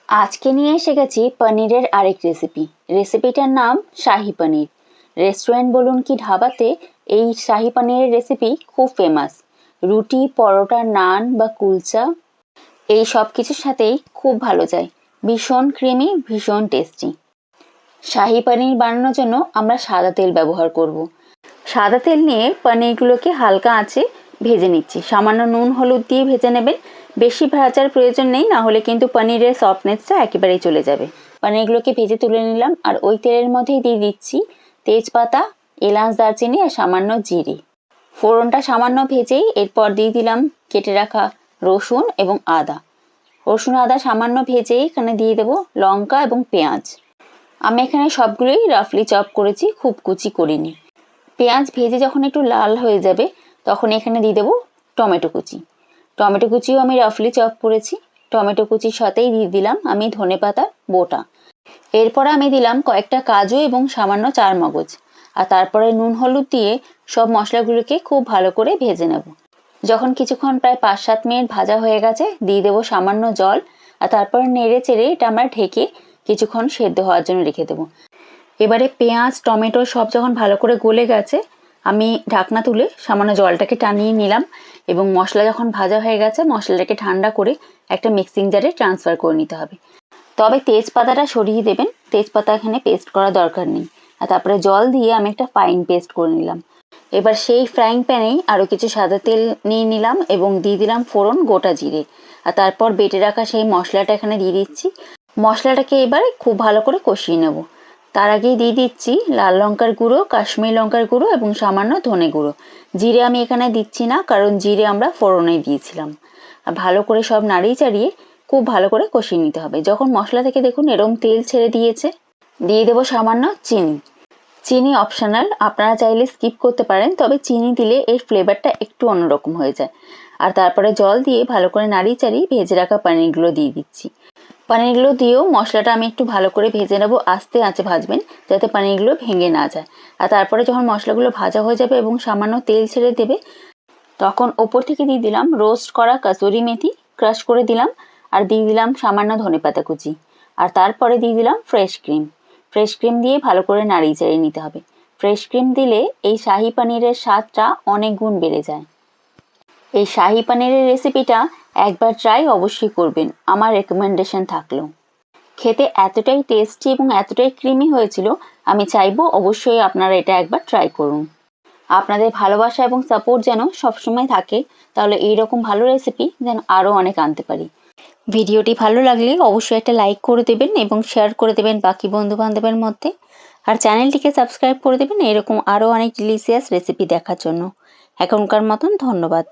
আজকে নিয়ে এসে গেছি পনিরের আরেক রেসিপিটার নাম শাহি পনির। রেস্টুরেন্ট বলুন কি ধাবাতে এই শাহি পনিরের রেসিপি খুব ফেমাস। রুটি, পরোটা, নান বা কুলচা এই সব কিছুর সাথেই খুব ভালো যায়। ভীষণ ক্রিমি, ভীষণ টেস্টি। শাহি পনির বানানোর জন্য আমরা সাদা তেল ব্যবহার করব। সাদা তেল নিয়ে পনিরগুলোকে হালকা আঁচে ভেজে নিচ্ছি। সামান্য নুন হলুদ দিয়ে ভেজে নেবেন। বেশি ভাজার প্রয়োজন নেই, না হলে কিন্তু পনিরের সফটনেসটা একেবারেই চলে যাবে। পনিরগুলোকে ভেজে তুলে নিলাম আর ওই তেলের মধ্যেই দিয়ে দিচ্ছি তেজপাতা, এলাচ, দারচিনি আর সামান্য জিরে। ফোড়নটা সামান্য ভেজেই এরপর দিয়ে দিলাম কেটে রাখা রসুন এবং আদা। রসুন আদা সামান্য ভেজেই এখানে দিয়ে দেবো লঙ্কা এবং পেঁয়াজ। আমি এখানে সবগুলোই রাফলি চপ করেছি, খুব কুচি করিনি। পেঁয়াজ ভেজে যখন একটু লাল হয়ে যাবে তখন এখানে দিয়ে দেবো টমেটো কুচি। টমেটো কুচিও আমি রাফলি চপ করেছি। টমেটো কুচির সাথেই দিয়ে দিলাম আমি ধনেপাতা বোটা। এরপর আমি দিলাম কয়েকটা কাজু এবং সামান্য চারমগজ। আর তারপরে নুন হলুদ দিয়ে সব মশলাগুলোকে খুব ভালো করে ভেজে নেব। যখন কিছুক্ষণ প্রায় 5-7 মিনিট ভাজা হয়ে গেছে দিয়ে দেবো সামান্য জল। আর তারপর নেড়ে চেড়ে এটা আমরা ঢেকে কিছুক্ষণ সেদ্ধ হওয়ার জন্য রেখে দেবো। এবারে পেঁয়াজ, টমেটো সব যখন ভালো করে গলে গেছে আমি ঢাকনা তুলে সামান্য জলটাকে টানিয়ে নিলাম এবং মশলা যখন ভাজা হয়ে গেছে মশলাটাকে ঠান্ডা করে একটা মিক্সিং জারে ট্রান্সফার করে নিতে হবে। তবে তেজপাতাটা সরিয়ে দেবেন, তেজপাতা এখানে পেস্ট করা দরকার নেই। আর তারপরে জল দিয়ে আমি একটা ফাইন পেস্ট করে নিলাম। এবার সেই ফ্রাইং প্যানেই আরও কিছু সাদা তেল নিয়ে নিলাম এবং দিয়ে দিলাম ফোড়ন, গোটা জিরে। আর তারপর বেটে রাখা সেই মশলাটা এখানে দিয়ে দিচ্ছি। মশলাটাকে এবারে খুব ভালো করে কষিয়ে নেব। তার আগেই দিয়ে দিচ্ছি লাল লঙ্কার গুঁড়ো, কাশ্মীরি লঙ্কার গুঁড়ো এবং সামান্য ধনে গুঁড়ো। জিরে আমি এখানে দিচ্ছি না, কারণ জিরে আমরা ফোড়নে দিয়েছিলাম। আর ভালো করে সব নাড়িয়ে চাড়িয়ে খুব ভালো করে কষিয়ে নিতে হবে। যখন মশলা থেকে দেখুন এরম তেল ছেড়ে দিয়েছে দিয়ে দেবো সামান্য চিনি। চিনি অপশনাল, আপনারা চাইলে স্কিপ করতে পারেন, তবে চিনি দিলে এর ফ্লেভারটা একটু অন্যরকম হয়ে যায়। আর তারপরে জল দিয়ে ভালো করে নাড়িয়ে চাড়িয়ে ভেজে রাখা পনিরগুলো দিয়ে দিচ্ছি। পনিরগুলো দিয়েও মশলাটা আমি একটু ভালো করে ভেজে নেবো। আস্তে আঁচে ভাজবেন যাতে পনিরগুলো ভেঙে না যায়। আর তারপরে যখন মশলাগুলো ভাজা হয়ে যাবে এবং সামান্য তেল ছেড়ে দেবে তখন ওপর থেকে দিয়ে দিলাম রোস্ট করা কাসুরি মেথি, ক্রাশ করে দিলাম। আর দিয়ে দিলাম সামান্য ধনেপাতা কুচি। আর তারপরে দিয়ে দিলাম ফ্রেশ ক্রিম। ফ্রেশ ক্রিম দিয়ে ভালো করে নাড়িয়ে চাড়িয়ে নিতে হবে। ফ্রেশ ক্রিম দিলে এই শাহি পনিরের স্বাদটা অনেক গুণ বেড়ে যায়। এই শাহি পনিরের রেসিপিটা একবার ট্রাই অবশ্যই করবেন, আমার রেকমেন্ডেশন থাকলো। খেতে এতটাই টেস্টি এবং এতটাই ক্রিমি হয়েছিল, আমি চাইবো অবশ্যই আপনারা এটা একবার ট্রাই করুন। আপনাদের ভালোবাসা এবং সাপোর্ট যেন সবসময় থাকে, তাহলে এইরকম ভালো রেসিপি যেন আরও অনেক আনতে পারি। ভিডিওটি ভালো লাগলে অবশ্যই একটা লাইক করে দেবেন এবং শেয়ার করে দেবেন বাকি বন্ধুবান্ধবের মধ্যে। আর চ্যানেলটিকে সাবস্ক্রাইব করে দেবেন এরকম আরও অনেক ডিলিশিয়াস রেসিপি দেখার জন্য। এখনকার মতন ধন্যবাদ।